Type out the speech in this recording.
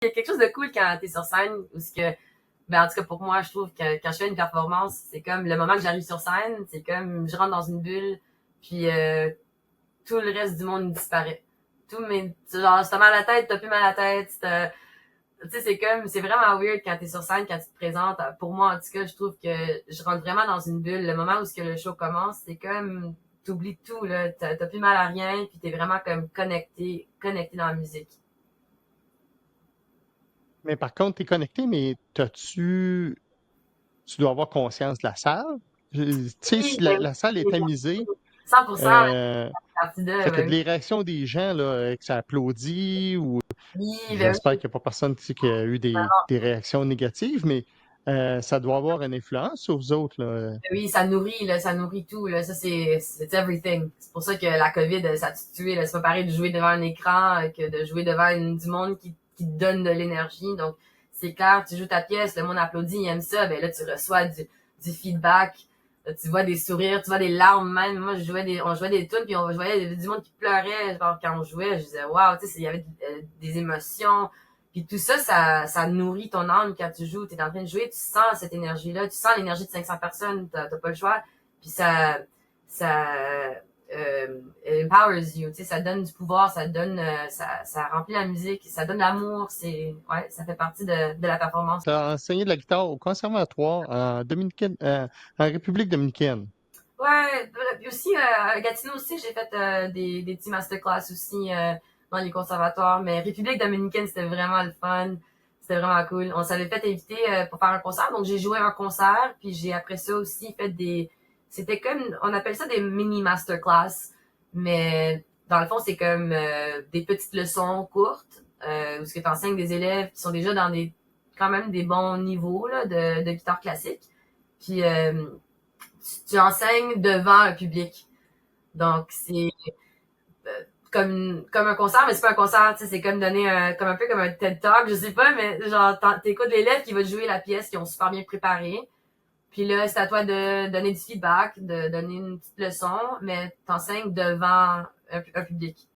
Il y a quelque chose de cool quand t'es sur scène, où ce que, ben, en tout cas, pour moi, je trouve que quand je fais une performance, c'est comme le moment que j'arrive sur scène, c'est comme je rentre dans une bulle, puis tout le reste du monde disparaît. Genre, si t'as mal à la tête, t'as plus mal à la tête, tu sais, c'est vraiment weird quand t'es sur scène, quand tu te présentes. Pour moi, en tout cas, je trouve que je rentre vraiment dans une bulle. Le moment où ce que le show commence, c'est comme, t'oublies tout, là. T'as plus mal à rien, puis t'es vraiment comme connecté dans la musique. Mais par contre, tu es connecté, mais tu dois avoir conscience de la salle. Tu sais, Oui, si ben la salle est oui, tamisée, 100%, euh, partie de, fait que ben les réactions des gens, là, que ça applaudit, ou oui, ben j'espère oui. qu'il n'y a pas personne tu sais, qui a eu des réactions négatives, mais ça doit avoir une influence sur vous autres, là. Oui, ça nourrit, là, ça nourrit tout, là. Ça, c'est everything. C'est pour ça que la COVID, ça a tué, là. C'est pas pareil de jouer devant un écran que de jouer devant du monde qui te donne de l'énergie. Donc, c'est clair, tu joues ta pièce, le monde applaudit, il aime ça, ben là, tu reçois du feedback. Là, tu vois des sourires, tu vois des larmes même. Moi, on jouait des tunes, puis je voyais du monde qui pleurait, genre, quand on jouait. Je disais, waouh, tu sais, il y avait des émotions. Puis tout ça, ça nourrit ton âme quand tu joues. Tu es en train de jouer, tu sens cette énergie-là, tu sens l'énergie de 500 personnes, t'as pas le choix. Puis ça empowers you, tu sais, ça donne du pouvoir, ça remplit la musique, ça donne l'amour, ça fait partie de la performance. Tu as enseigné de la guitare au conservatoire en République dominicaine. Ouais, puis aussi, à Gatineau aussi, j'ai fait des petits masterclass aussi dans les conservatoires, mais République dominicaine, c'était vraiment le fun. C'était vraiment cool. On s'avait fait inviter pour faire un concert, donc j'ai joué un concert, puis j'ai après ça aussi fait c'était comme, on appelle ça des mini masterclass, mais dans le fond, c'est comme des petites leçons courtes, où ce que t'enseignes des élèves qui sont déjà dans quand même des bons niveaux là, de guitare classique. Puis tu enseignes devant un public. Donc, c'est comme un concert, mais c'est pas un concert, tu sais, c'est comme donner comme un peu comme un TED Talk, je sais pas, mais genre, t'écoutes l'élève qui va jouer la pièce, qui ont super bien préparé. Puis là, c'est à toi de donner du feedback, de donner une petite leçon, mais t'enseignes devant un public.